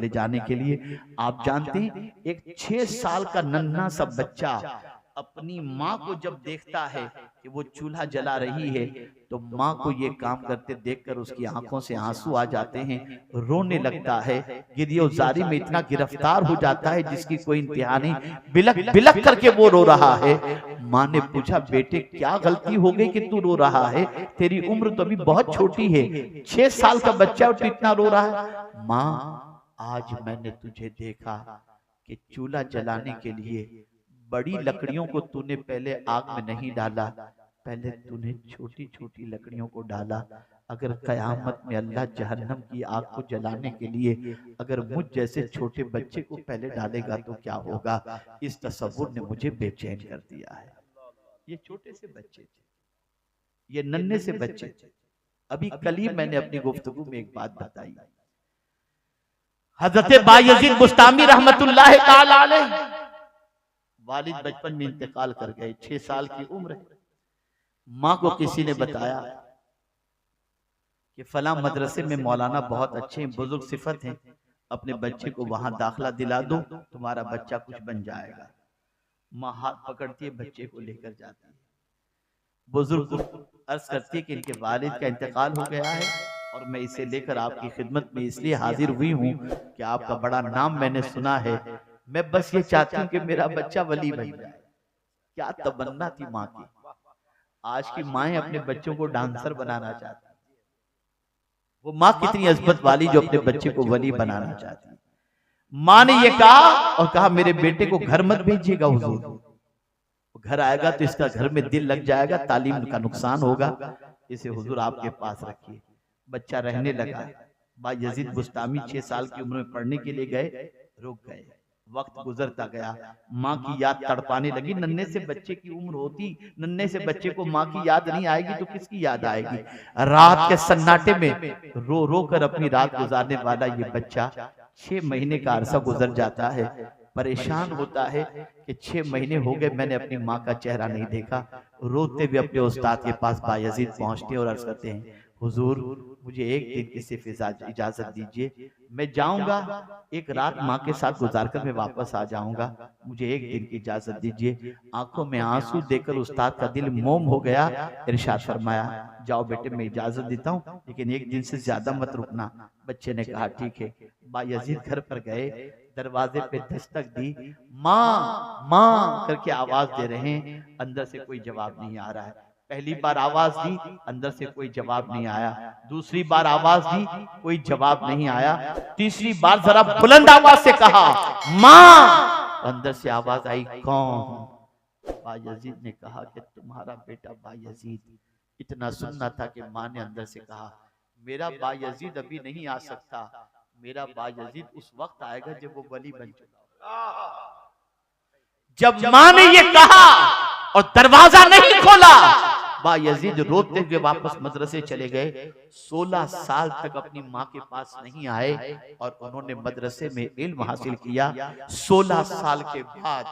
ले जाने के लिए। आप जानते हैं एक 6 साल का नन्हा सा बच्चा अपनी माँ को जब देखता है कि वो चूल्हा जला रही है, तो माँ को ये काम करते देखकर उसकी आंखों से आंसू आ जाते हैं, रोने लगता है, गिरफ्तारी में इतना गिरफ्तार हो जाता है जिसकी कोई इंतहा नहीं, बिलख बिलख करके वो रो रहा है। माँ ने पूछा, बेटे क्या गलती हो गई कि तू रो रहा है? तेरी उम्र तो अभी बहुत छोटी है, 6 साल का बच्चा और तू इतना रो रहा है। माँ, आज मैंने तुझे देखा कि चूल्हा जलाने के लिए बड़ी लकड़ियों को तूने पहले आग में नहीं डाला, पहले तूने छोटी छोटी लकड़ियों को डाला। अगर कयामत में अल्लाह जहन्नम की आग को जलाने के लिए अगर मुझ जैसे छोटे बच्चे को पहले डालेगा तो क्या होगा? इस तसव्वुर ने मुझे बेचैन कर दिया है। ये छोटे से बच्चे थे, ये नन्हे से बच्चे थे। अभी कल ही मैंने अपनी गुफ्तगू में एक बात बताई, हजरत बायजीद बुस्तामी रहमतुल्लाह ताला अलैह वालिद बचपन में इंतकाल कर गए, 6 साल की उम्र है। माँ को किसी ने बताया कि फला मदरसे में मौलाना बहुत अच्छे हैं, बुजुर्ग सिफत हैं, अपने बच्चे को वहां दाखिला दिला दो, तुम्हारा बच्चा कुछ बन जाएगा। माँ हाथ पकड़ती है, बच्चे को लेकर जाती है। बुजुर्ग को अर्ज करती है कि इनके वालिद का इंतकाल हो गया है और मैं इसे लेकर आपकी खिदमत में इसलिए हाजिर हुई हूँ कि आपका बड़ा नाम मैंने सुना है, मैं बस ये चाहती हूँ कि मेरा बच्चा वली बन जाए। क्या तमन्ना थी माँ की। आज की माएं अपने बच्चों को डांसर बनाना चाहती, वो माँ कितनी अजमत वाली जो अपने बच्चे को वली बनाना चाहती। माँ ने ये कहा और कहा, मेरे बेटे को घर मत भेजिएगा हुजूर, घर आएगा तो इसका घर में दिल लग जाएगा, तालीम का नुकसान होगा, इसे हुजूर आपके पास रखिए। बच्चा रहने लगा। बायजीद बुस्तामी 6 साल की उम्र में पढ़ने के लिए गए, रुक गए। वक्त गुजरता गया, माँ की याद तड़पाने लगी। नन्हे से बच्चे की उम्र होती, नन्हे से बच्चे को माँ की याद नहीं आएगी तो किसकी याद आएगी? रात के सन्नाटे में रो रो कर अपनी रात गुजारने वाला ये बच्चा 6 महीने का अरसा गुजर जाता है। परेशान होता है कि 6 महीने हो गए मैंने अपनी माँ का चेहरा नहीं देखा। रोते हुए अपने उस्ताद के पास बायजीद पहुंचते और अर्ज करते हैं, हुजूर मुझे एक दिन की सिर्फ इजाजत दीजिए, मैं जाऊंगा, एक रात माँ के साथ गुजारकर मैं वापस आ जाऊंगा, मुझे एक दिन की इजाजत दीजिए। आंखों में आंसू देकर उस्ताद का दिल मोम हो गया। इरशाद फरमाया, जाओ बेटे मैं इजाजत देता हूँ, लेकिन एक दिन से ज्यादा मत रुकना। बच्चे ने कहा ठीक है। बायजीद घर पर गए, दरवाजे पे दस्तक दी, माँ माँ करके आवाज दे रहे हैं, अंदर से कोई जवाब नहीं आ रहा है। पहली बार आवाज दी, अंदर से कोई जवाब नहीं आया। दूसरी बार आवाज दी, कोई जवाब नहीं आया। तीसरी बार जरा बुलंद आवाज से कहा, माँ। अंदर से आवाज आई, कौन? बायजीद ने कहा कि तुम्हारा बेटा बायजीद। इतना सुनना था कि माँ ने अंदर से कहा, मेरा बायजीद अभी नहीं आ सकता, मेरा बायजीद उस वक्त आएगा जब वो वली बन चुका। जब माँ ने ये कहा और दरवाजा नहीं खोला, बायजीद रोते हुए वापस मदरसे चले गए। 16 साल तक अपनी माँ के पास नहीं आए और उन्होंने मदरसे में इल्म हासिल किया। 16 साल के बाद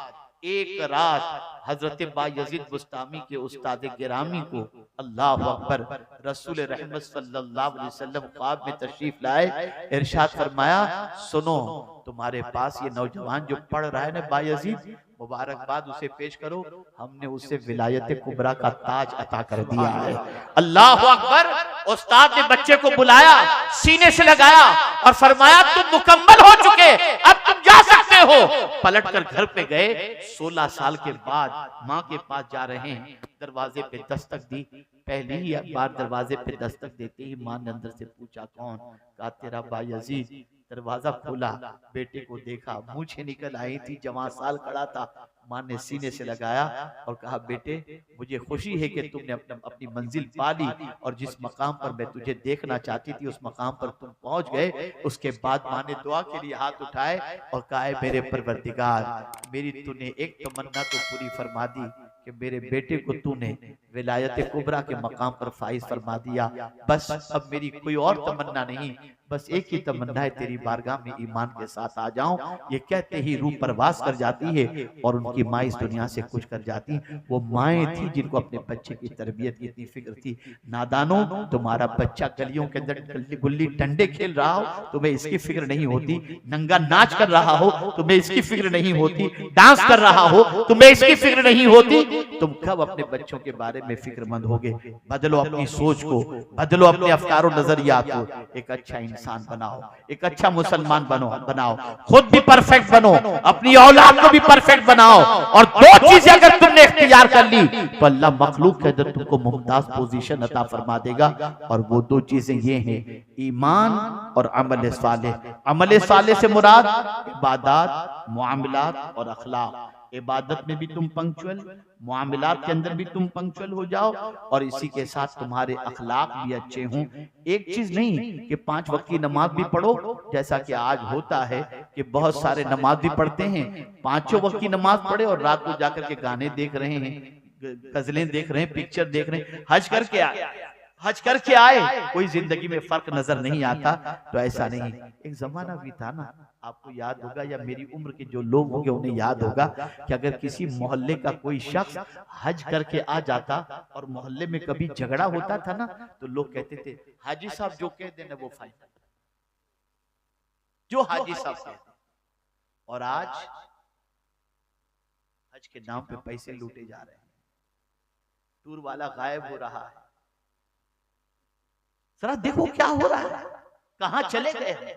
एक रात हजरत बायजीद बुस्तामी के उस्ताद गिरामी को, अल्लाह अकबर, रसूल रहमत सल्लल्लाहु अलैहि वसल्लम ख्वाब में तशरीफ लाए। इरशाद फरमाया, सुनो तुम्हारे पास ये नौजवान जो पढ़ रहा है ना बायजीद, मुबारकबाद उसे पेश करो, हमने उसे विलायत कुबरा का ताज अता कर दिया है। अल्लाह अकबर। उस्ताद ने बच्चे को बुलाया, सीने से लगाया और फरमाया, तुम मुकम्मल हो चुके, अब तुम जा सकते हो। पलट कर घर पे गए। 16 साल के बाद माँ के पास जा रहे हैं, दरवाजे पे दस्तक दी। पहली ही बार दरवाजे पे दस्तक देते ही माँ ने अंदर से पूछा, कौन? कहा तेरा बायजीद। दरवाजा खोला, बेटे को देखा, मूछें निकल आई थी, जवान साल खड़ा था। माँ ने सीने से लगाया और कहा, बेटे मुझे खुशी है कि तुमने अपनी मंजिल पा ली और जिस मकाम पर मैं तुझे देखना चाहती थी उस मकाम पर तुम पहुंच गए। उसके बाद माँ ने दुआ के लिए हाथ उठाए और कहा, मेरे परवरदिगार, मेरी तूने एक तमन्ना तो पूरी फरमा दी कि मेरे बेटे को तूने विलायत कुबरा के मकाम पर फाइज फरमा दिया, बस अब मेरी कोई और तमन्ना नहीं। बस एक ही तमन्ना है तेरी बारगाह में ईमान के साथ आ जाऊं। ये कहते ही रूह परवास कर जाती है और उनकी माँ इस दुनिया से कुछ कर जाती। वो माएँ थी जिनको अपने बच्चे की तरबियत की इतनी फिक्र थी। नादानो, तुम्हारा बच्चा गलियों के अंदर गुल्ली डंडे खेल रहा हो, तुम्हें इसकी फिक्र नहीं होती। नंगा नाच कर रहा हो, तुम्हें इसकी फिक्र नहीं होती। डांस कर रहा हो, तुम्हें इसकी फिक्र नहीं होती। तुम कब अपने बच्चों के बारे में फिक्रमंद होगे? बदलो अपनी सोच को, बदलो अपने अफकार और नजरियात को। एक अच्छा इंसान बनाओ, एक अच्छा मुसलमान बनाओ, खुद भी परफेक्ट बनो, अपनी औलाद को भी परफेक्ट बनाओ। और दो चीजें अगर तुमने इख्तियार कर ली तो अल्लाह मखलूक के अंदर तुमको मुमताज पोजीशन अता फरमा देगा। और वो दो चीजें ये हैं, ईमान और अमल सालेह। अमल सालेह से मुराद इबादत, मुआमलात और अखलाक। इबादत में भी तुम पंक्चुअल, मुआमलात के अंदर भी तुम पंक्चुअल हो जाओ, और इसी के साथ तुम्हारे अखलाक भी अच्छे हों। एक चीज नहीं कि 5 वक्त की नमाज भी पढ़ो, जैसा कि आज होता है कि बहुत सारे नमाज भी पढ़ते हैं, 5 वक्त की नमाज पढ़े और रात को जाकर के गाने देख रहे हैं, गजलें देख रहे हैं, पिक्चर देख रहे हैं। हज करके आए, कोई जिंदगी में फर्क नजर नहीं आता। तो ऐसा नहीं। एक जमाना भी था ना, आपको याद होगा या मेरी उम्र के जो लोग होंगे उन्हें याद होगा कि अगर किसी मोहल्ले का कोई शख्स हज करके आ जाता और मोहल्ले में कभी झगड़ा होता था ना, तो लोग कहते थे हाजी साहब जो कह देना वो फाइनल, जो हाजी साहब कहते। और आज हज के नाम पे पैसे लूटे जा रहे हैं, टूर वाला गायब हो रहा है। जरा देखो क्या हो रहा है, कहां चले गए हैं।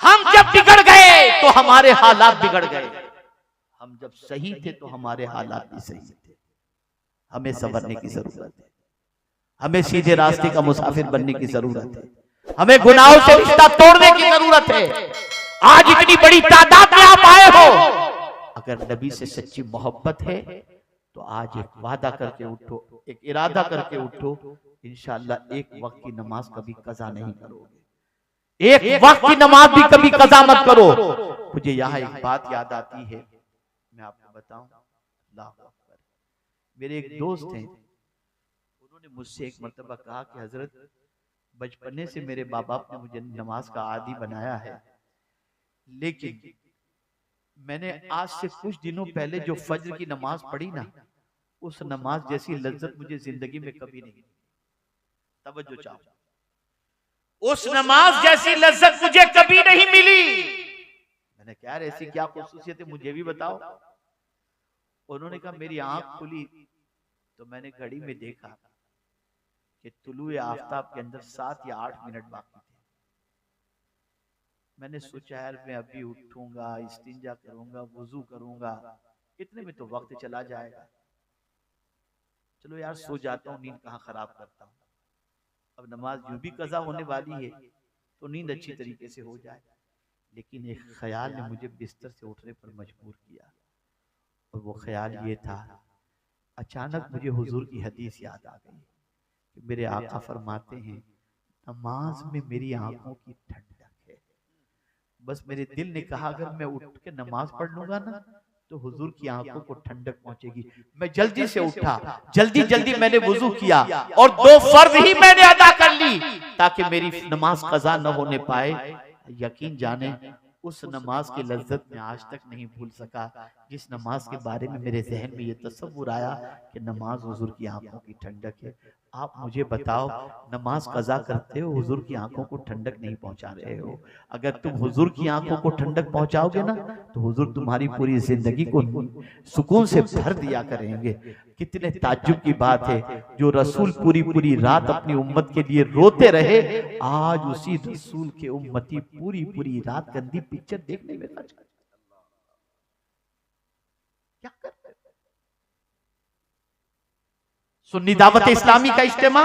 हम जब बिगड़ गए तो हमारे हालात बिगड़ गए, हम जब सही थे तो हमारे हालात भी सही थे। हमें संवरने की जरूरत है, हमें सीधे रास्ते का मुसाफिर बनने की जरूरत है, हमें गुनाहों से रिश्ता तोड़ने की जरूरत है। आज इतनी बड़ी तादाद में आप आए हो, अगर नबी से सच्ची मोहब्बत है तो आज एक वादा करके उठो, एक इरादा करके उठो, इंशाअल्लाह एक वक्त की नमाज कभी कज़ा नहीं करोगे, एक वक्त की नमाज भी कभी कज़ा मत करो। मुझे यहाँ एक बात याद आती है, मैं आपको बताऊं। अल्लाह अकबर। मेरे एक दोस्त हैं, उन्होंने मुझसे एक मर्तबा कहा कि हजरत, बचपने से मेरे माँ बाप ने मुझे नमाज का आदी बनाया है, लेकिन मैंने आज से कुछ दिनों पहले जो फज्र की नमाज पढ़ी ना, उस नमाज जैसी लज्जत मुझे जिंदगी में कभी नहीं। तवज्जो चाहो, उस नमाज जैसी लज्जत मुझे कभी नहीं मिली। मैंने कहा ऐसी क्या खुसूसियत है, मुझे भी बताओ। उन्होंने कहा मेरी आंख खुली तो मैंने घड़ी में देखा कि तुलुए आफताब के अंदर 7 या 8 मिनट बाकी थे। मैंने सोचा यार मैं अभी उठूंगा, इस्तिंजा करूंगा, वुजू करूंगा, इतने में तो वक्त चला जाएगा। चलो यार सो जाता हूँ, नींद कहाँ खराब करता हूँ। अब नमाज यूं भी कज़ा होने वाली है तो नींद अच्छी तरीके से हो जाए। लेकिन एक ख्याल ने मुझे बिस्तर से उठने पर मजबूर किया, और वो ख्याल ये था, अचानक मुझे हुजूर की हदीस याद आ गई कि मेरे आका फरमाते हैं नमाज में मेरी आंखों की ठंडक है। बस मेरे दिल ने कहा अगर मैं उठ के नमाज पढ़ लूंगा ना तो हुजूर की आंखों को ठंडक पहुंचेगी। मैं जल्दी से उठा, जल्दी मैंने वुजू किया और 2 फर्ज ही मैंने अदा कर ली ताकि मेरी नमाज कज़ा न होने पाए। यकीन जाने उस नमाज की लज्जत में आज तक नहीं भूल सका, जिस नमाज के बारे में मेरे जहन में ये तसव्वुर आया कि नमाज हुजूर की आंखों की ठंडक है। आप मुझे बताओ, नमाज कज़ा करते हो, हुजूर की आंखों को ठंडक नहीं पहुंचा रहे हो। अगर तुम हुजूर की आंखों को ठंडक पहुंचाओगे ना तो हुजूर तुम्हारी पूरी जिंदगी को सुकून से भर दिया करेंगे। कितने ताज्जुब की बात है, जो रसूल पूरी रात अपनी उम्मत के लिए रोते रहे, आज उसी रसूल के उम्मती पूरी रात गंदी पिक्चर देखने में खर्च कर। क्या कर सुन्नी दावत इस्लामी का इज्तिमा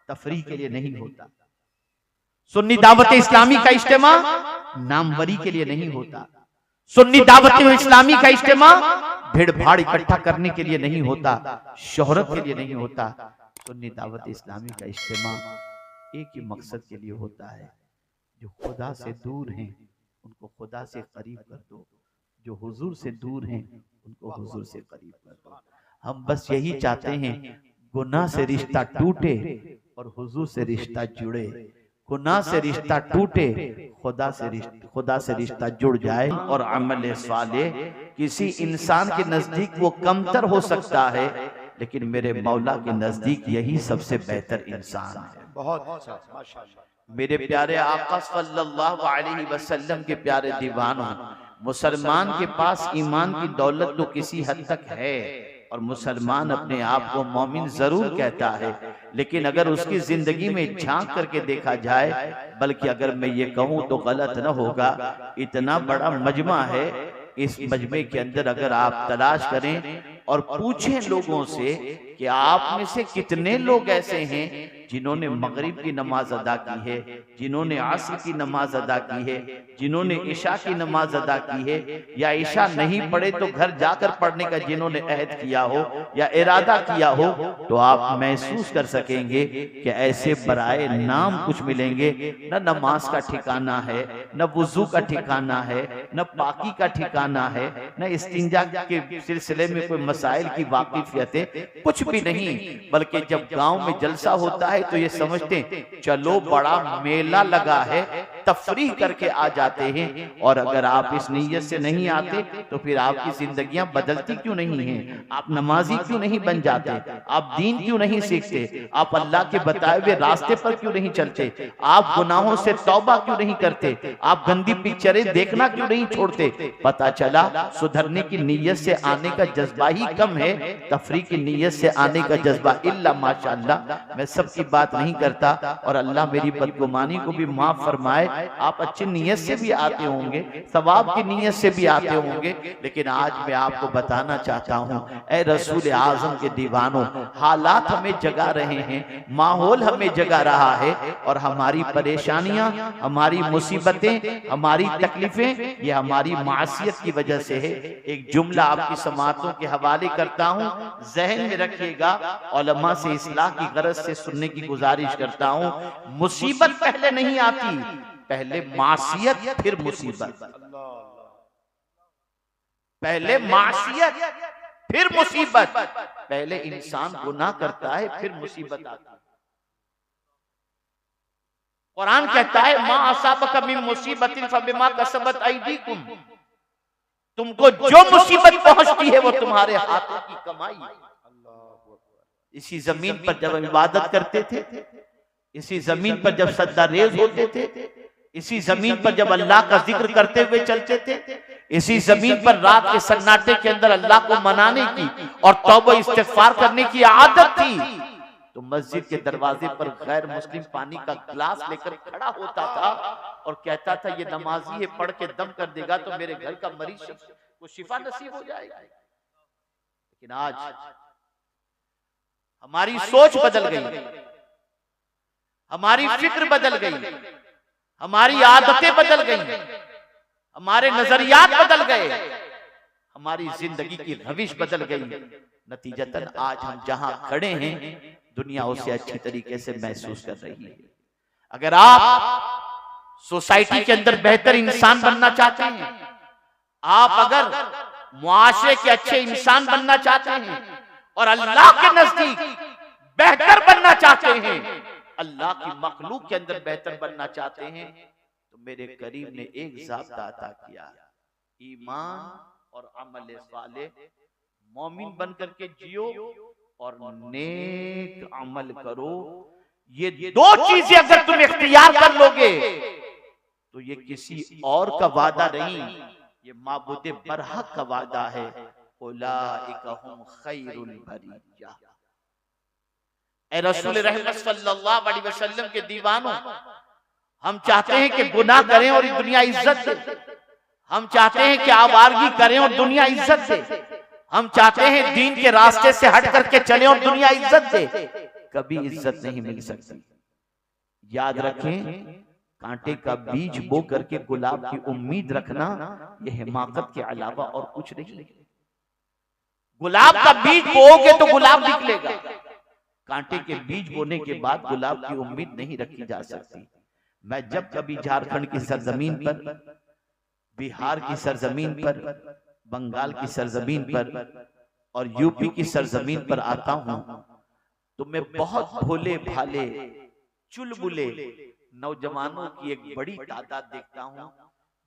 तफरीह के लिए नहीं होता। सुन्नी दावत इस्लामी का इज्तिमा नामवरी के लिए नहीं होता। सुन्नी दावत इस्लामी का इज्तिमा भीड़ भाड़ इकट्ठा करने के लिए नहीं होता, शोहरत के लिए नहीं होता। सुन्नी दावत इस्लामी का इज्तिमा एक ही मकसद के लिए होता है, जो खुदा से दूर हैं उनको खुदा से करीब कर दो, जो हुजूर से दूर हैं उनको हुजूर से करीब कर दो। हम बस यही चाहते हैं गुनाह से रिश्ता टूटे और हुजूर से रिश्ता जुड़े। गुनाह से रिश्ता टूटे, खुदा से रिश्ता जुड़ जाए। और अमल साले किसी इंसान के नजदीक वो कमतर हो सकता है, लेकिन मेरे मौला के नजदीक यही सबसे बेहतर इंसान है। बहुत अच्छा, माशाअल्लाह। मेरे प्यारे आका सल्लल्लाहु अलैहि वसल्लम के प्यारे दीवानों, मुसलमान के पास ईमान की दौलत तो किसी हद तक है, और मुसलमान अपने आप को मोमिन जरूर कहता है, लेकिन अगर उसकी जिंदगी में झांक करके देखा जाए, बल्कि अगर मैं ये कहूँ तो गलत न होगा, इतना बड़ा मजमा है, इस मजमे के अंदर अगर आप तलाश करें और पूछें लोगों से कि आप में से कितने लोग ऐसे हैं जिन्होंने मगरिब की नमाज अदा की है, जिन्होंने आसर की नमाज अदा की है, जिन्होंने इशा की नमाज अदा की है, या इशा नहीं पढ़े तो घर जाकर पढ़ने का जिन्होंने अहद किया हो या इरादा किया हो, तो आप महसूस कर सकेंगे कि ऐसे बराए नाम कुछ मिलेंगे। न नमाज का ठिकाना है, न वुजू का ठिकाना है, न पाकी का ठिकाना है, न इस्तिंजा के सिलसिले में कोई मसाइल की वाकिफियत है, कुछ भी नहीं। बल्कि जब गांव में जलसा होता है तो ये समझते चलो बड़ा मेला लगा है, तफरीह करके आ जाते हैं। और अगर आप इस नीयत से नहीं आते तो फिर आपकी जिंदगियां बदलती क्यों नहीं हैं? आप नमाजी क्यों नहीं बन जाते? आप दीन क्यों नहीं सीखते? आप अल्लाह के बताए हुए रास्ते पर क्यों नहीं चलते? आप गुनाहों से तौबा क्यों नहीं करते? आप गंदी पिक्चरें देखना क्यों नहीं छोड़ते? पता चला सुधरने की नीयत से आने का जज्बा ही कम है, तफरीह की नीयत से आने का जज्बा इल्ला माशाअल्लाह। मैं सबकी बात नहीं करता, और अल्लाह मेरी बदगुमानी को भी माफ फरमाए। आप अच्छी नीयत से भी आते होंगे, सवाब की नीयत से भी आते होंगे, लेकिन आज मैं आपको बताना चाहता हूँ, ऐ रसूल आजम के दीवानों, हालात हमें जगा रहे हैं, माहौल हमें जगा रहा है, और हमारी परेशानियां, हमारी मुसीबतें, हमारी तकलीफें, ये हमारी मासियत की वजह से है। एक जुमला आपकी समातों के हवाले करता हूँ, जहन में रखिएगा, उलमा से इस्लाह की गरज से सुनने की गुजारिश करता हूँ। मुसीबत पहले नहीं आती, पहले मासियत फिर मुसीबत। पहले मासियत फिर मुसीबत। पहले इंसान गुनाह करता है, फिर मुसीबत आती है। कुरान कहता है मा असाबका मिन मुसीबतिन फबिमा कसबत अयदीकुम, तुमको जो मुसीबत पहुंचती है वो तुम्हारे हाथों की कमाई। इसी जमीन पर जब इबादत करते थे, इसी जमीन पर जब सजदा रेज होते थे, इसी जमीन पर जब अल्लाह का जिक्र करते हुए चलते थे, इसी जमीन पर रात के सन्नाटे के अंदर अल्लाह को मनाने की और तौबा इस्तिगफार करने की आदत थी, तो मस्जिद के दरवाजे पर गैर मुस्लिम पानी का गिलास लेकर खड़ा होता था और कहता था ये नमाजी है, पढ़ के दम कर देगा तो मेरे घर का मरीज को शिफा नसीब हो जाएगा। लेकिन आज हमारी सोच बदल गई, हमारी फिक्र बदल गई, हमारी आदतें बदल गई, हमारे नजरियात बदल गए, हमारी जिंदगी की रविश बदल गई। नतीजतन आज हम जहां खड़े हैं दुनिया उसे अच्छी तरीके से महसूस कर रही है। अगर आप सोसाइटी के अंदर बेहतर इंसान बनना चाहते हैं, आप अगर मुआशरे के अच्छे इंसान बनना चाहते हैं और अल्लाह के नजदीक बेहतर बनना चाहते हैं, अल्लाह की मखलूक के अंदर बेहतर बनना चाहते हैं, तो मेरे करीम ने एक ज़ाब्ता अता किया, ईमान और अमल साले। मोमिन बन करके जियो और नेक अमल करो। ये दो चीजें अगर तुम इख्तियार कर लोगे तो ये किसी और का वादा नहीं, ये माबूदे बरहक का वादा है। उलाइका हुम खैरुल बरिया। ऐ रसूल रहमत सल्लल्लाहु अलैहि वसल्लम के दीवानों, हम चाहते हैं कि गुनाह करें और दुनिया इज्जत दे, हम चाहते हैं कि आवारगी करें और दुनिया इज्जत दे, हम चाहते हैं दीन के रास्ते से हट करके चलें और दुनिया इज्जत दे। कभी इज्जत नहीं मिल सकती। याद रखें, कांटे का बीज बो करके गुलाब की उम्मीद रखना यह हिमाकत के अलावा और कुछ नहीं। गुलाब का बीज बोओगे तो गुलाब निकलेगा, कांटे के बीज बोने के बाद गुलाब की उम्मीद नहीं रखी जा सकती। मैं जब कभी झारखंड की सरजमीन पर, बिहार की सरजमीन पर, बंगाल की सरजमीन पर और यूपी की सरजमीन पर आता हूं तो मैं बहुत भोले भाले, चुलबुले, नौजवानों की एक बड़ी तादाद देखता हूँ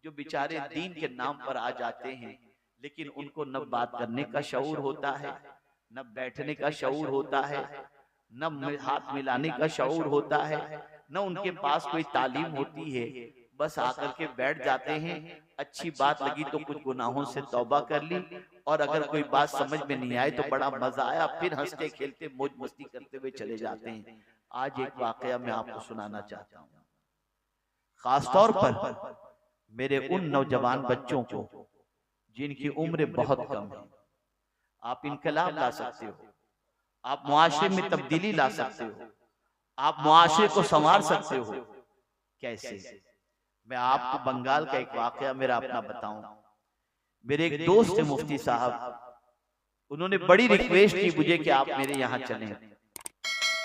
जो बेचारे दीन के नाम पर आ जाते हैं, लेकिन उनको न बात करने का शऊर होता है, न बैठने का शऊर होता है, न हाथ मिलाने का शऊर होता है, न उनके पास कोई तालीम होती है। बस आकर के बैठ जाते हैं, अच्छी बात लगी तो कुछ गुनाहों से तौबा कर ली, और अगर कोई बात समझ में नहीं आई तो बड़ा मजा आया, फिर हंसते खेलते मौज मस्ती करते हुए चले जाते हैं। आज एक वाकया मैं आपको सुनाना चाहता हूँ, खासतौर पर मेरे उन नौजवान बच्चों को जिनकी उम्र बहुत कम है। आप इनकलाब ला सकते हो, आप मुआशरे में तब्दीली ला सकते हो, आप मुआशरे को संवार सकते हो। कैसे? मैं आपको बंगाल का एक वाकया मेरा अपना बताऊं। मेरे एक दोस्त है मुफ्ती साहब, उन्होंने बड़ी रिक्वेस्ट की मुझे कि आप मेरे यहाँ चलें।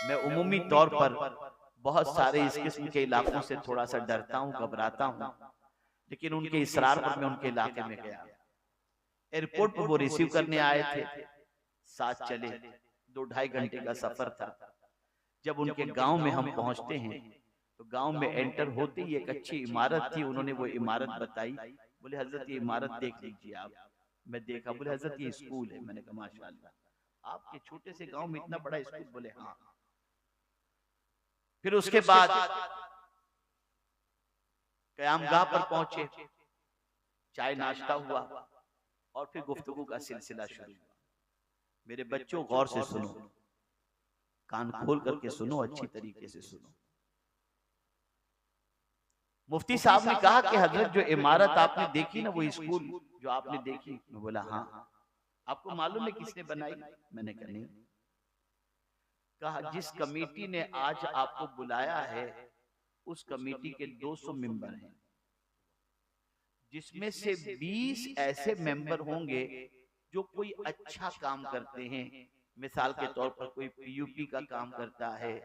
मैं उमूमी तौर पर बहुत सारे इस किस्म के इलाकों से थोड़ा सा डरता हूँ, घबराता हूँ, लेकिन उनके इसरार पर मैं उनके इलाके में गया। एयरपोर्ट पर वो रिसीव करने आए थे, साथ चले, 2-2.5 घंटे का सफर था। जब उनके गांव में हम पहुंचते हैं तो गांव में एंटर होते ही एक अच्छी इमारत थी। उन्होंने वो इमारत बताई, बोले हजरत ये इमारत देख लीजिए आप। मैं देखा, बोले हजरत ये स्कूल है। मैंने कहा माशाअल्लाह, आपके छोटे से गांव में इतना बड़ा स्कूल? बोले हाँ। फिर उसके बाद क़यामगाह पर पहुंचे, चाय नाश्ता हुआ और फिर गुफ्तगू का सिलसिला शुरू हुआ। मेरे बच्चों गौर से सुनो, कान खोल करके सुनो, अच्छी तरीके से सुनो। मुफ्ती साहब ने कहा कि हजरत जो इमारत आपने देखी ना, वो स्कूल जो आपने देखी? मैं बोला हाँ। आपको मालूम है किसने बनाई? मैंने कहा नहीं। कहा जिस कमेटी ने आज आपको बुलाया है उस कमेटी के 200 मेंबर हैं, जिसमें से 20 ऐसे मेंबर होंगे जो कोई अच्छा काम करते हैं। मिसाल के तौर पर कोई पीयूपी का काम करता है,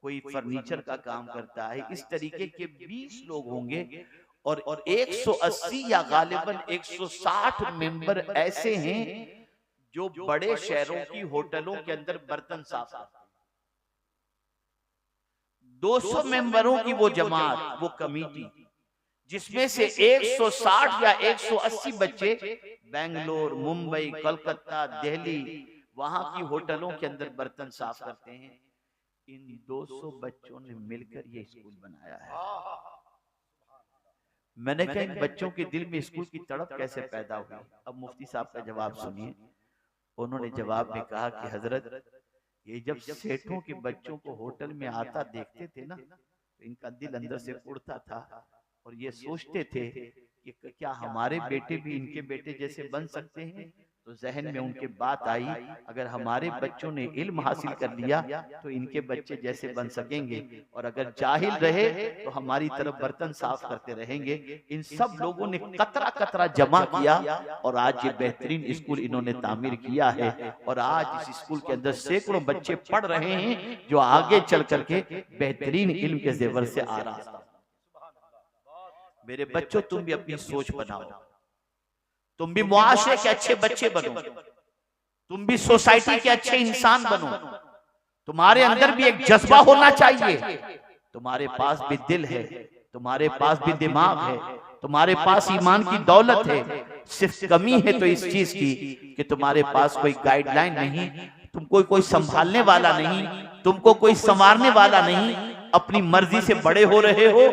कोई फर्नीचर का काम करता है। इस तरीके के 20 लोग होंगे और 180 या गालिबन 160 मेंबर ऐसे हैं जो बड़े शहरों की होटलों के अंदर बर्तन साफ करते हैं। 200 मेंबरों की वो जमात, वो कमेटी, जिसमें से 160 या 180 बच्चे बेंगलोर, मुंबई, कलकत्ता, दिल्ली, वहां की होटलों के अंदर बर्तन साफ करते हैं। इन 200 बच्चों ने मिलकर ये स्कूल बनाया है। मैंने कहा इन बच्चों के दिल में स्कूल की तड़प कैसे पैदा हुई? अब मुफ्ती साहब का जवाब सुनिए। उन्होंने जवाब में कहा कि हजरत, ये जब सेठों के बच्चों को होटल में आता देखते थे ना, तो इनका दिल अंदर से उड़ता था और ये सोचते थे कि क्या हमारे बेटे भी इनके बेटे जैसे बन सकते हैं। तो जहन में उनके बात आई, अगर हमारे बच्चों ने इल्म हासिल कर लिया तो इनके बच्चे जैसे बन सकेंगे, और अगर जाहिल रहे तो हमारी तरफ बर्तन साफ करते रहेंगे। इन सब लोगों ने कतरा कतरा जमा किया और आज ये बेहतरीन स्कूल इन्होंने तामीर किया है। और आज इस स्कूल के अंदर सैकड़ों बच्चे पढ़ रहे हैं जो आगे चल करके बेहतरीन इल्म के जेवर से आ रहा है। मेरे बच्चों, तुम भी अपनी सोच बनाओ, तुम भी मुआशरे के अच्छे बच्चे बनो, तुम भी सोसाइटी के अच्छे इंसान बनो। तुम्हारे अंदर भी एक जज्बा होना चाहिए। तुम्हारे पास भी दिल है, तुम्हारे पास भी दिमाग है, तुम्हारे पास ईमान की दौलत है। सिर्फ कमी है तो इस चीज की कि तुम्हारे पास कोई गाइडलाइन नहीं, तुमको कोई संभालने वाला नहीं, तुमको कोई संवारने वाला नहीं। अपनी मर्जी से बड़े हो रहे हो,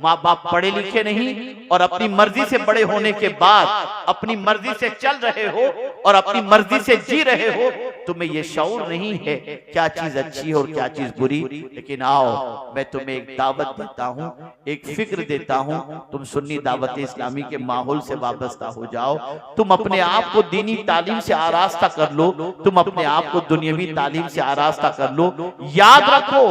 माँ बाप पढ़े लिखे नहीं, और अपनी मर्जी से बड़े होने के बाद अपनी मर्जी से चल रहे हो और अपनी मर्जी से जी रहे हो। तुम्हें यह शऊर नहीं है क्या चीज अच्छी है और क्या चीज बुरी। लेकिन आओ, मैं तुम्हें एक दावत देता हूँ, एक फिक्र देता हूँ। तुम सुन्नी दावत इस्लामी के माहौल से वाबस्ता हो जाओ। तुम अपने आप को दीनी तालीम से आरास्ता कर लो, तुम अपने आप को दुनियावी तालीम से आरास्ता कर लो। याद रखो,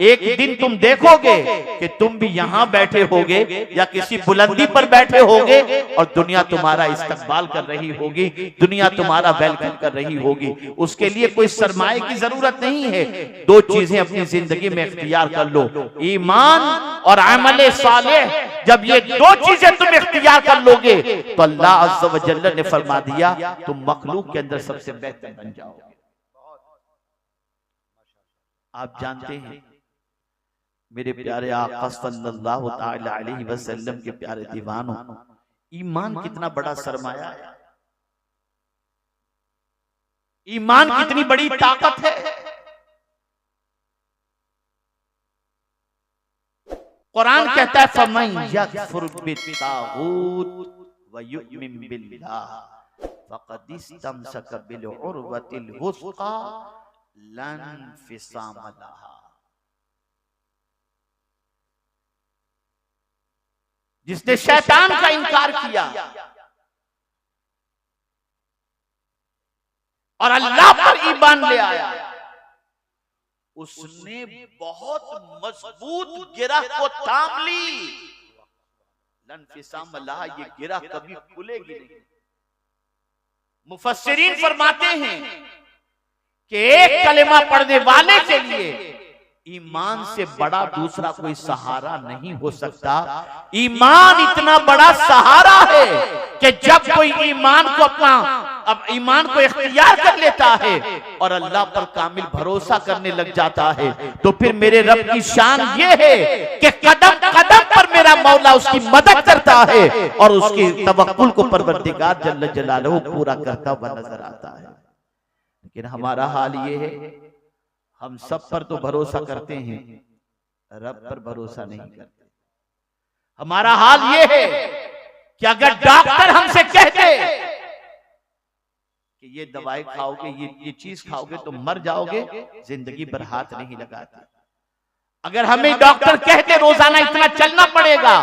एक दिन तुम देखोगे कि तुम भी यहाँ बैठे होगे या किसी बुलंदी पर बैठे होगे और दुनिया तुम्हारा इस्तकबाल कर रही होगी, दुनिया तुम्हारा वेलकम कर रही होगी। उसके लिए कोई सरमाए की जरूरत नहीं है। दो चीजें अपनी जिंदगी में इख्तियार कर लो, ईमान और अमल सालेह। जब ये दो चीजें तुम इख्तियार कर लोगे तो अल्लाह अज़्ज़ व जल्ल ने फरमा दिया तुम मखलूक के अंदर सबसे बेहतर बन जाओगे। आप जानते हैं मेरे प्यारे आका सल्लल्लाहु ताला अलैहि वसल्लम के प्यारे दीवानों, ईमान कितना बड़ा सरमाया है, ईमान कितनी बड़ी ताकत है। कुरान कहता है फमन यकफुर बित्तागूत व युमिन बिल्लाह फक़द इस्तमसक बिल उर्वतिल वुस्क़ा लन फिसाम लहा। जिसने शैतान का इनकार किया और अल्लाह पर ईमान ले आया, उसने बहुत मजबूत गिरह को थाम ली। लन फिसाम लहा, ये गिरह कभी खुलेगी नहीं। मुफस्सिरीन फरमाते हैं कि एक कलेमा पढ़ने वाले के लिए ईमान से बड़ा दूसरा कोई सहारा नहीं हो सकता। ईमान इतना बड़ा सहारा है कि जब कोई ईमान को अब ईमान को इख्तियार कर लेता है और अल्लाह पर कामिल भरोसा करने लग जाता है, तो फिर मेरे रब की शान ये है कि कदम कदम पर मेरा मौला उसकी मदद करता है और उसकी तवक्कुल को परवरदिगार जल्ल जलालहू पूरा करता हुआ नजर आता है। लेकिन हमारा हाल ये है, हम सब पर तो भरोसा करते हैं, रब पर भरोसा नहीं करते। हमारा हाल ये है कि अगर डॉक्टर हमसे कहते कि ये दवाई खाओगे, ये चीज खाओगे तो मर जाओगे, जिंदगी भर हाथ नहीं लगाते। अगर हमें डॉक्टर कहते रोजाना इतना चलना पड़ेगा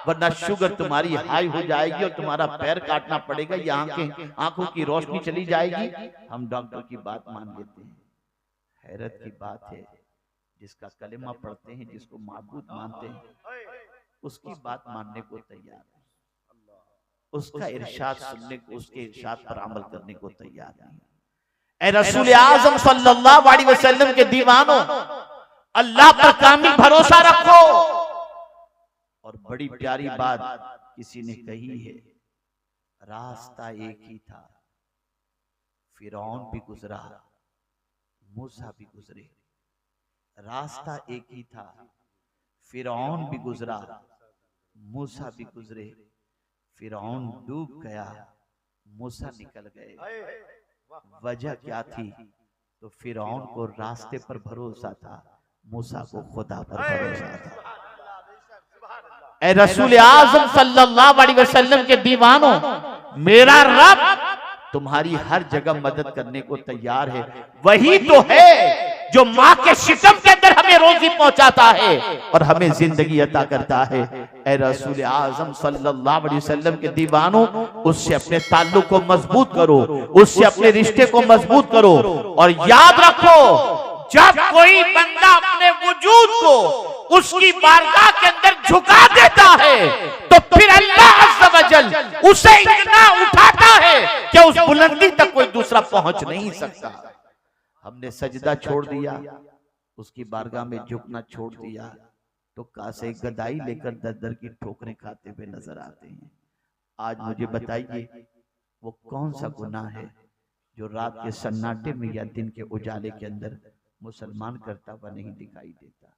वरना शुगर तुम्हारी हाई हो जाएगी और तुम्हारा पैर काटना पड़ेगा या आंखों की रोशनी चली जाएगी, हम डॉक्टर की बात मान लेते हैं। हैरत की बात है, जिसका कलेमा पढ़ते हैं, जिसको माबूद मानते हैं, उसकी बात मानने को तैयार है, उसका इरशाद सुनने को, उसके इरशाद पर अमल करने को तैयार नहीं। ऐ रसूल आज़म सल्लल्लाहु अलैहि वसल्लम के दीवानों, अल्लाह पर कामिल भरोसा रखो। और बड़ी प्यारी बात किसी ने कही है, रास्ता एक ही था, फिरौन भी गुजरा, मूसा भी गुजरे। रास्ता एक ही था, फिरौन भी गुजरा, मूसा भी गुजरे। फिरौन डूब गया, मूसा निकल गए। वजह क्या थी? तो फिरौन को रास्ते पर भरोसा था, मूसा को खुदा पर भरोसा था। ऐ रसूल आज़म सल्लल्लाहु अलैहि वसल्लम के दीवानों, मेरा रब तुम्हारी हर जगह मदद करने को तैयार है। वही तो है जो माँ के शिकम के अंदर हमें रोजी पहुंचाता है और हमें जिंदगी अता करता है। ऐ रसूल आज़म सल्लल्लाहु अलैहि वसल्लम के दीवानों, उससे अपने ताल्लुक को मजबूत करो, उससे अपने रिश्ते को मजबूत करो। और याद रखो, जब कोई बंदा अपने वजूद को उसकी बारगाह के अंदर झुका देता है तो फिर अल्लाह अज़्ज़ व जल उसे इतना उठाता है कि उस बुलंदी तक कोई दूसरा पहुंच नहीं सकता। हमने सजदा छोड़ दिया, उसकी बारगाह में झुकना छोड़ दिया, तो कासे गदाई लेकर दर दर की ठोकरें खाते हुए नजर आते हैं। आज मुझे बताइए, वो कौन सा गुनाह है जो रात के सन्नाटे में या दिन के उजाले के अंदर मुसलमान करता हुआ नहीं दिखाई देता?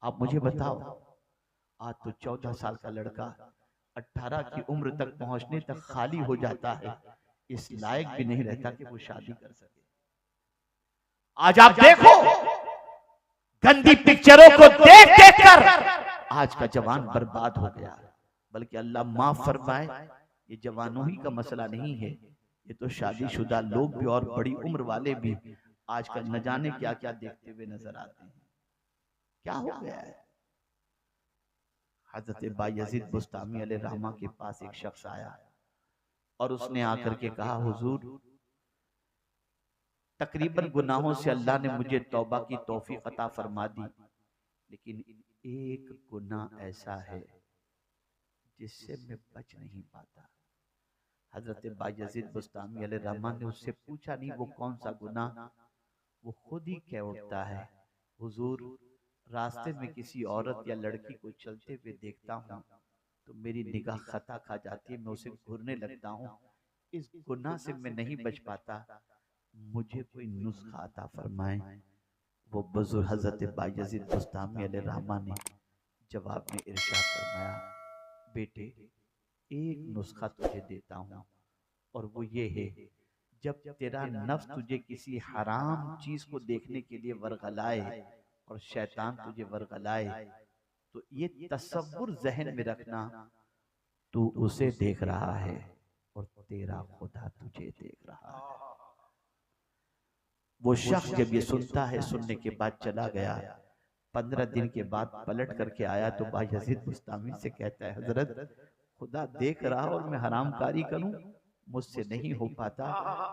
आप मुझे बताओ। आज तो 14 साल का लड़का 18 की उम्र तक पहुंचने तक खाली हो जाता है, इस लायक भी नहीं रहता कि वो शादी कर सके। आज आप देखो, गंदी पिक्चरों को देख देख कर आज का जवान बर्बाद हो गया। बल्कि अल्लाह माफ फरमाए, ये जवानों ही का मसला नहीं है, ये तो शादीशुदा लोग भी और बड़ी उम्र वाले भी आजकल न जाने क्या क्या देखते हुए नजर आते हैं। क्या हो गया है? हजरत बायजीद बुस्तामी अलैहि रहमा के पास एक शख्स आया और उसने आकर के कहा, हुजूर, तकरीबन गुनाहों से अल्लाह ने मुझे तौबा की तौफीक अता फरमा दी, लेकिन एक गुनाह ऐसा है जिससे मैं बच नहीं पाता। हजरत बायजीद बुस्तामी अलैहि रहमा ने उससे पूछा, नहीं वो कौन सा गुनाह? वो खुद ही कह उठता है, हुजूर, रास्ते में किसी औरत या लड़की को चलते हुए देखता हूँ तो मेरी निगाह खता खा जाती है, मैं उसे घूरने लगता हूँ। इस गुनाह से मैं नहीं बच पाता, मुझे कोई नुस्खा अता फरमाए। वो बुजुर्ग हजरत बायजीद बुस्तामी अलैहिर्रहमा ने जवाब में इरशाद फरमाया, बेटे एक नुस्खा तुझे देता हूँ, और वो ये है, जब तेरा नफ्स तुझे किसी हराम चीज को देखने के लिए वर्गलाए और शैतान तुझे वर्गलाए, तो ये तसव्वुर जहन में रखना, तू उसे देख रहा है और तेरा खुदा तुझे देख रहा है। वो शख्स जब ये सुनता है, सुनने के बाद चला गया, 15 दिन के बाद पलट करके आया तो बायजीद बुस्तामी से कहता है, हजरत खुदा देख रहा और मैं हरामकारी करूं, मुझसे नहीं हो पाता,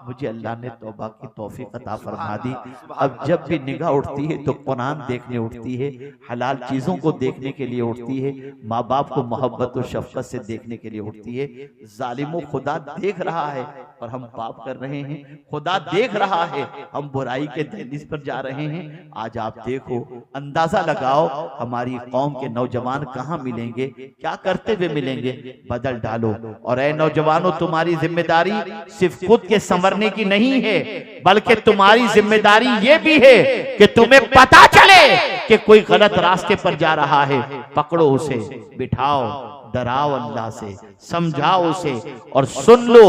मुझे अल्लाह ने तौबा की तौफीक अता फरमा दी। अब जब भी निगाह उठती है तो कुरान देखने उठती है, हलाल चीजों को देखने के लिए उठती है, माँ बाप को मोहब्बत और शफकत से देखने के लिए उठती है। जालिमों, खुदा देख रहा है और हम पाप कर रहे हैं, खुदा देख रहा है हम बुराई के दहलीज पर जा रहे हैं। आज आप देखो, अंदाजा लगाओ हमारी कौम के नौजवान कहाँ मिलेंगे, क्या करते हुए मिलेंगे, बदल डालो। और ऐ नौजवानों, तुम्हारी जिम्मेदारी सिर्फ खुद के संवरने की नहीं है, बल्कि तुम्हारी जिम्मेदारी ये भी है कि तुम्हें पता चले कि कोई गलत रास्ते पर जा रहा है, पकड़ो उसे, बिठाओ, डराओ अल्लाह से, समझाओ उसे और सुन लो।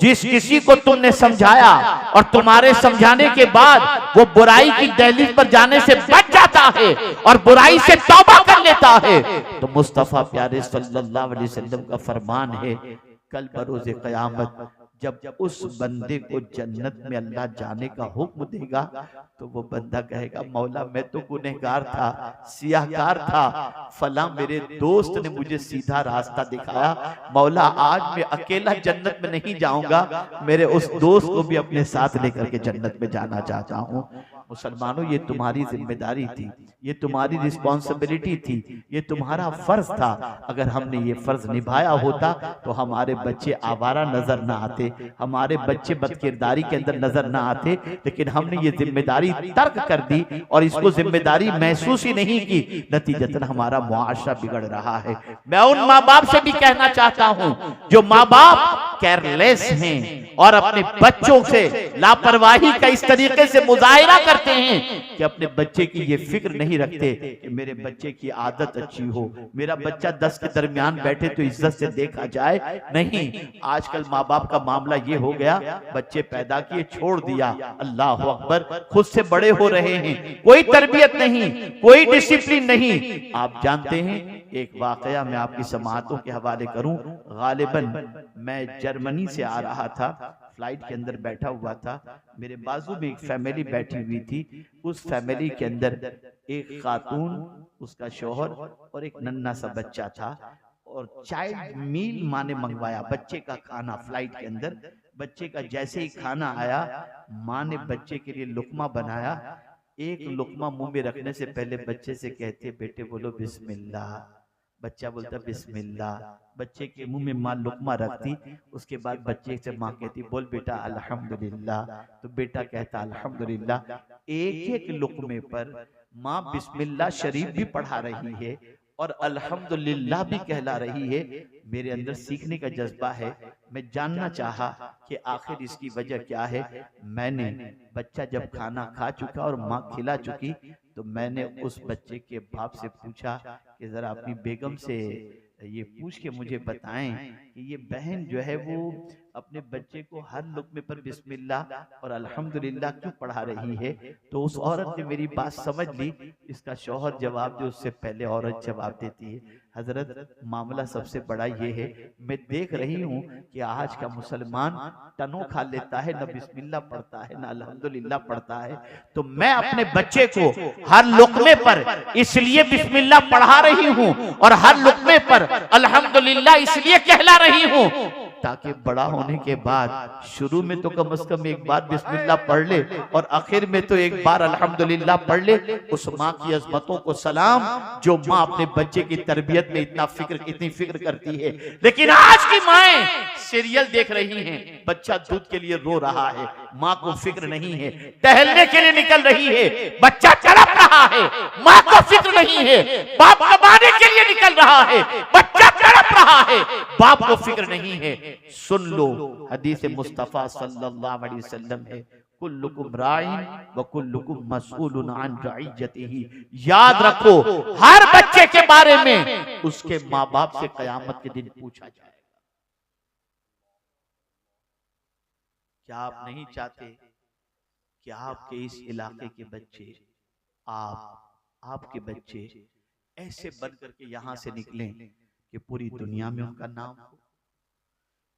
जिस किसी को तुमने समझाया और तुम्हारे समझाने के बाद वो बुराई की दहलीज पर जाने से बच जाता है और बुराई से तौबा कर लेता है, तो मुस्तफा प्यारे सल्लल्लाहु अलैहि वसल्लम का फरमान है, कल बरोज़े क़यामत जब उस बंदे को जन्नत में अल्लाह जाने का हुक्म देगा, तो वो बंदा कहेगा, मौला मैं तो गुनहगार था, सियाहकार था, फला मेरे दोस्त ने मुझे सीधा रास्ता दिखाया, मौला आज मैं अकेला जन्नत में नहीं जाऊंगा, मेरे उस दोस्त को भी अपने साथ लेकर के जन्नत में जाना चाहता हूँ। मुसलमानों, ये तुम्हारी जिम्मेदारी थी, ये तुम्हारी रिस्पॉन्सिबिलिटी थी, ये तुम्हारा फर्ज था। अगर हमने ये फर्ज निभाया होता तो हमारे बच्चे आवारा नजर ना आते, हमारे बच्चे बदकिरदारी के अंदर नजर ना आते, लेकिन हमने ये जिम्मेदारी तर्क कर दी और इसको जिम्मेदारी महसूस ही नहीं की, नतीजतन हमारा मुआशरा बिगड़ रहा है। मैं उन माँ बाप से भी कहना चाहता हूँ जो माँ बाप केयरलेस हैं और अपने बच्चों से लापरवाही का इस तरीके से मुजाहिरा करते हैं कि अपने बच्चे की ये फिक्र नहीं रखते कि मेरे बच्चे की आदत अच्छी हो, मेरा बच्चा 10 के दरमियान बैठे तो इज्जत से देखा जाए। नहीं, आजकल माँ बाप का मामला ये हो गया, बच्चे पैदा किए, छोड़ दिया, अल्लाह अकबर, खुद से बड़े हो रहे हैं, कोई तरबियत नहीं, कोई डिसिप्लिन नहीं। आप जानते हैं, एक वाकया मैं आपकी समाअतों के हवाले करूं। गालिबन मैं जर्मनी से आ रहा था, फ्लाइट के अंदर बैठा हुआ था, मेरे बाजू में एक फैमिली बैठी हुई थी। उस फैमिली के अंदर एक खातून, उसका शौहर और एक नन्हा सा बच्चा था, और चाइल्ड मील माँ ने मंगवाया, बच्चे का खाना फ्लाइट के अंदर। बच्चे का जैसे ही खाना आया, माँ ने बच्चे के लिए लुकमा बनाया। एक लुकमा मुंह में रखने से पहले बच्चे से कहते, बेटे बोलो बिस्मिल्लाह। बच्चा बोलता बिस्मिल्लाह। बच्चे के मुंह में माँ लुकमा रखती, उसके बाद बच्चे से माँ कहती, बोल बेटा अल्हम्दुलिल्लाह। तो बेटा कहता अल्हम्दुलिल्लाह। एक एक लुकमे पर माँ बिस्मिल्लाह शरीफ भी पढ़ा रही है और अल्हम्दुलिल्लाह भी कहला रही है। मेरे अंदर सीखने का जज्बा है, मैं जानना चाहा कि आखिर इसकी वजह क्या है। मैंने बच्चा जब खाना खा चुका और माँ खिला चुकी, तो मैंने उस बच्चे के बाप से पूछा कि जरा अपनी बेगम से ये पूछ के मुझे बताएं कि ये बहन जो है वो अपने बच्चे को हर लुकमे पर बिस्मिल्लाह और अल्हम्दुलिल्लाह क्यों पढ़ा रही है। तो उस औरत ने मेरी बात समझ ली। इसका शौहर जवाब दे, उससे पहले औरत जवाब देती है, हजरत मामला सबसे बड़ा ये है, मैं देख रही हूँ कि आज का मुसलमान टनो खा लेता है, न बिस्मिल्लाह पढ़ता है, न अल्हम्दुलिल्लाह पढ़ता है। तो मैं अपने बच्चे को हर लुकमे पर इसलिए बिस्मिल्लाह पढ़ा रही हूँ और हर लुकमे पर अल्हम्दुलिल्लाह इसलिए कहला रही हूँ, ताकि बड़ा होने के बाद शुरू में तो कम से कम एक बार बिस्मिल्लाह पढ़ ले और आखिर में तो एक बार अल्हम्दुलिल्लाह पढ़ ले। उस माँ की अजमतों को सलाम जो माँ अपने बच्चे की तरबियत में इतनी फिक्र करती है। लेकिन आज की माएं सीरियल देख रही हैं, बच्चा दूध के लिए रो रहा है, माँ को फिक्र नहीं है, टहलने के लिए निकल रही है, बच्चा तड़प रहा है, माँ को फिक्र नहीं है, बाप कमाने के लिए निकल रहा है, बच्चा तड़प रहा है, बाप को फिक्र नहीं है। सुन लो, हदीस मुस्तफा सल्लल्लाहु अलैहि वसल्लम है, कुल्लुकुम राइन व कुल्लुकुम मसऊलुन अन रइयतिही। याद रखो, हर बच्चे के बारे में उसके माँ बाप से कयामत के दिन पूछा जाएगा। क्या आप नहीं चाहते कि आपके इस इलाके के बच्चे, आपके बच्चे ऐसे बन करके यहां से निकलें कि पूरी दुनिया में उनका नाम हो?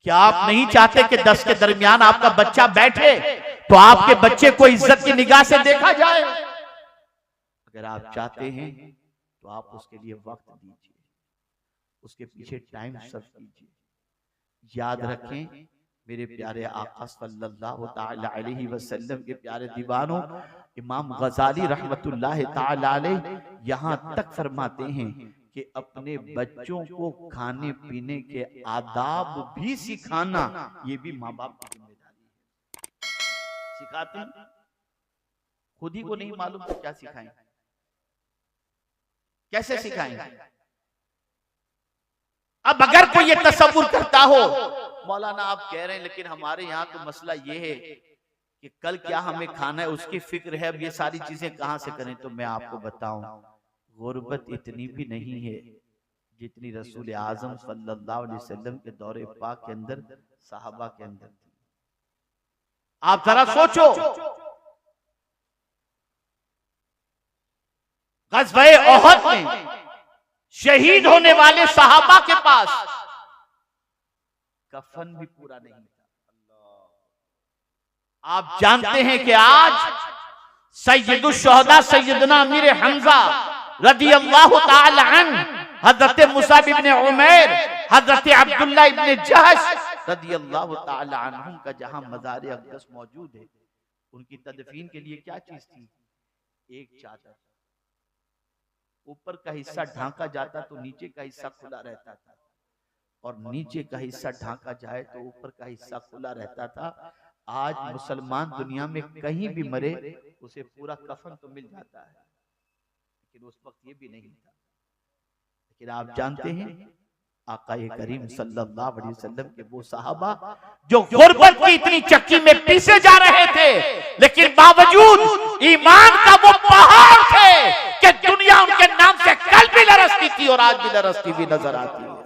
क्या आप नहीं चाहते कि 10 के दरमियान आपका बच्चा बैठे तो आपके बच्चे को इज्जत की निगाह से देखा जाए? अगर आप चाहते हैं तो आप उसके लिए वक्त दीजिए, उसके पीछे टाइम सर्व कीजिए। याद रखें मेरे प्यारे आका सल्लल्लाहु ताला अलैहि वसल्लम के प्यारे दीवानों, इमाम गजाली रहमतुल्लाह ताला अलैह यहाँ तक फरमाते हैं कि अपने बच्चों को खाने पीने के आदाब भी सिखाना ये भी माँ बाप की जिम्मेदारी है। सिखाते हैं, खुद ही को नहीं मालूम तो क्या सिखाएं, कैसे सिखाएंगे? अब अगर कोई ये तसव्वुर करता हो, मौलाना आप कह रहे हैं लेकिन हमारे यहाँ तो मसला ये है कि कल क्या हमें खाना है उसकी फिक्र है, अब ये सारी चीजें कहां से करें? तो मैं आपको बताऊं, गुर्बत इतनी भी नहीं है जितनी रसूल आजम सल्लल्लाहु अलैहि वसल्लम के दौरे पाक के अंदर, सहाबा के अंदर थी। आप जरा सोचो, ग़ज़वे उहद में शहीद होने वाले सहाबा के पास कफन भी पूरा नहीं था। आप जानते हैं कि आज सैयदुश शुहदा सैयदना अमीर हमजा रदियल्लाहु ताला अन्हु, हजरत मुसाब इब्ने उमैर, हजरत अब्दुल्लाह इब्ने जहश रदियल्लाहु ताला अन्हुम का जहां मज़ार अक़दस मौजूद है, उनकी तदफीन के लिए क्या चीज थी? एक चादर। ऊपर का हिस्सा ढांका जाता तो नीचे का हिस्सा खुला रहता था, और नीचे का हिस्सा ढांका जाए तो ऊपर का हिस्सा खुला रहता था। आज मुसलमान दुनिया में कहीं भी मरे उसे पूरा कफन तो मिल जाता है, लेकिन उस वक्त ये भी नहीं था। लेकिन आप जानते हैं आकाए करीम सल्लल्लाहु अलैहि वसल्लम के वो सहाबा जो गुर्बत की इतनी चक्की में पीसे जा रहे थे, लेकिन बावजूद ईमान का वो पहाड़ थे कि दुनिया उनके नाम से कल भी लरसती थी और आज भी लरसती हुई नजर आती है।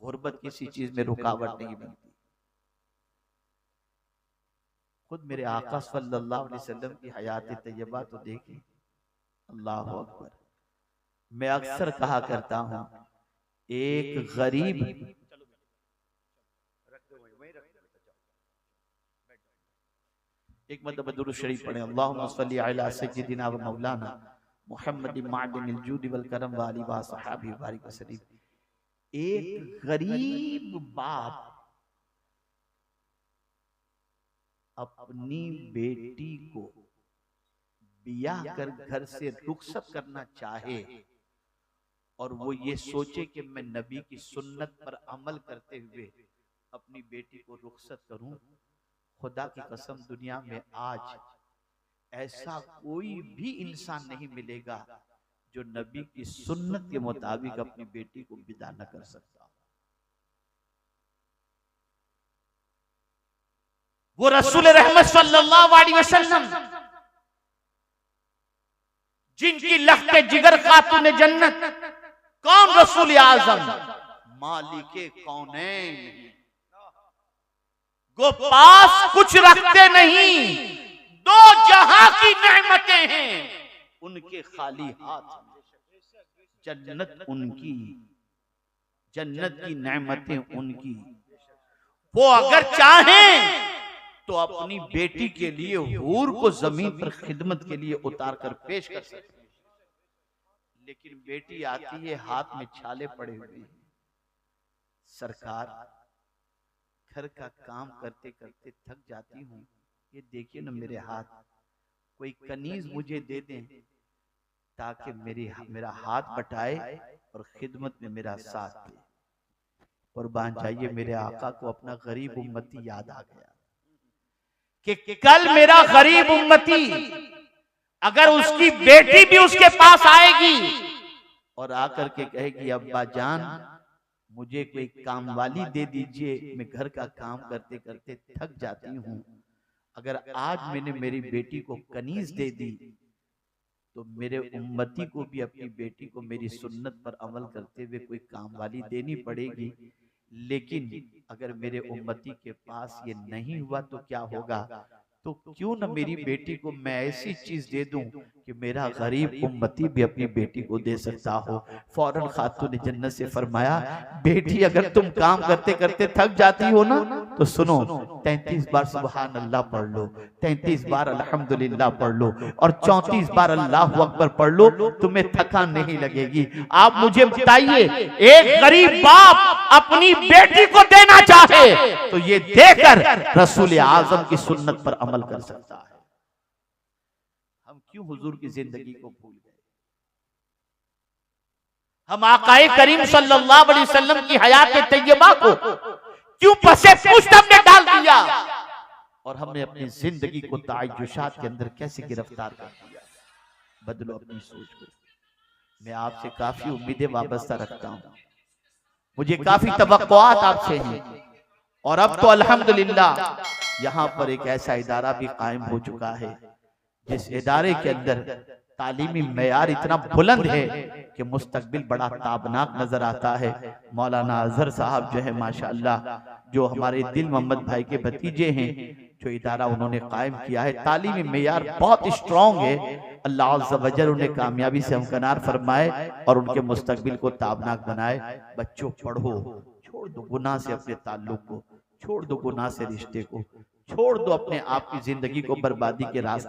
गुर्बत किसी चीज में रुकावट नहीं बनती। खुद मेरे आका सल्लल्लाहु अलैहि वसल्लम की हयात तैयबा तो देखें, अल्लाह अकबर। मैं अक्सर कहा करता हूं, एक गरीब, एक मतलब दुरूद शरीफ पढ़े, अल्लाहुम्मा सल्ली अला सय्यिदिना व मौलाना मुहम्मद मादिनिल जूद वल करम व आलि व सहाबी बारिक वसल्लम। एक गरीब बाप अपनी बेटी को बियाह कर घर से रुखसत करना चाहे और वो ये सोचे कि मैं नबी की सुन्नत पर अमल करते हुए अपनी बेटी को रुखसत करूं, खुदा की कसम दुनिया में आज ऐसा कोई भी इंसान नहीं मिलेगा जो नबी की सुन्नत के मुताबिक अपनी बेटी को विदा न कर सकता। वो रसूल रहमत सल्लल्लाहु अलैहि वसल्लम जिनकी लख्ते जिगर खातून जन्नत, कौन? रसूल आजम मालिके कौनैन, वो पास कुछ रखते नहीं, दो जहां की नेमतें हैं उनके खाली हाथ, जन्नत उनकी, जन्नत की नेमतें उनकी। वो अगर चाहें तो अपनी बेटी के लिए हूर को जमीन पर खिदमत के लिए उतार कर पेश कर सकते, लेकिन बेटी आती है हाथ में छाले पड़े हुए हैं। सरकार, घर का काम करते करते थक जाती हूँ, ये देखिए ना मेरे हाथ, कोई कनीज मुझे दे दें ताकि मेरा हाथ बटाए और खिदमत में मेरा साथ दे। कुर्बान जाइए, मेरे आका को अपना गरीब उम्मती याद आ गया कि कल मेरा गरीब उम्मती अगर उसकी बेटी भी उसके पास आएगी और आकर के कहेगी अब्बा जान मुझे कोई काम वाली दे दीजिए, मैं घर का काम करते करते थक जाती हूँ, अगर आज मैंने मेरी बेटी को कनीज दे दी तो मेरे उम्मती को भी अपनी बेटी को मेरी सुन्नत पर अमल करते हुए कोई काम वाली देनी पड़ेगी। लेकिन अगर मेरे उम्मती के पास ये नहीं हुआ तो क्या होगा? तो क्यों न मेरी बेटी को मैं ऐसी चीज दे दूं कि मेरा गरीब उम्मती भी अपनी बेटी को दे सकता हो। फौरन खातून जन्नत से फरमाया, बेटी अगर तुम काम करते करते थक जाती हो ना तो सुनो, 33 बार सुबहान अल्लाह पढ़ लो, 33 बार अल्हम्दुलिल्लाह पढ़ लो और 34 बार अल्लाहु अकबर पढ़ लो, तुम्हें थकान नहीं लगेगी। आप मुझे बताइए, एक गरीब बाप अपनी बेटी को देना चाहे तो ये देकर रसूल आजम की सुन्नत पर अमल कर सकता है। हम क्यों हुजूर की जिंदगी को भूल गए? हम आकाए करीम सल्लल्लाहु अलैहि वसल्लम की हयात तैयबा को क्यों पसे पुष्ट हमने डाल दिया और हमने अपनी जिंदगी को तायुशात के अंदर कैसे गिरफ्तार कर दिया? बदलो अपनी सोच को। मैं आपसे काफी उम्मीदें वाबस्ता रखता हूं, मुझे काफी तवक्कुआत आपसे हैं और अब तो अल्हम्दुलिल्लाह यहाँ पर एक ऐसा इदारा भी कायम हो चुका है जिस इदारे के अंदर तालीमी मेयार इतना बुलंद है कि मुस्तकबिल बड़ा ताबनाक नजर आता है। मौलाना अजहर साहब जो है माशाअल्लाह, जो हमारे दिल मोहम्मद भाई के भतीजे हैं, जो इदारा उन्होंने कायम किया है, तालीमी मेयार बहुत स्ट्रॉन्ग है। अल्लाह अज़्ज़ व जल उन्हें कामयाबी से हमकनार फरमाए और उनके मुस्तकबिल को ताबनाक बनाए। बच्चों पढ़ो, छोड़ दो गुनाह से अपने ताल्लुक को, छोड़ दो गुनाह से रिश्ते को, छोड़ दो अपने आप की जिंदगी को बर्बादी के रास्ते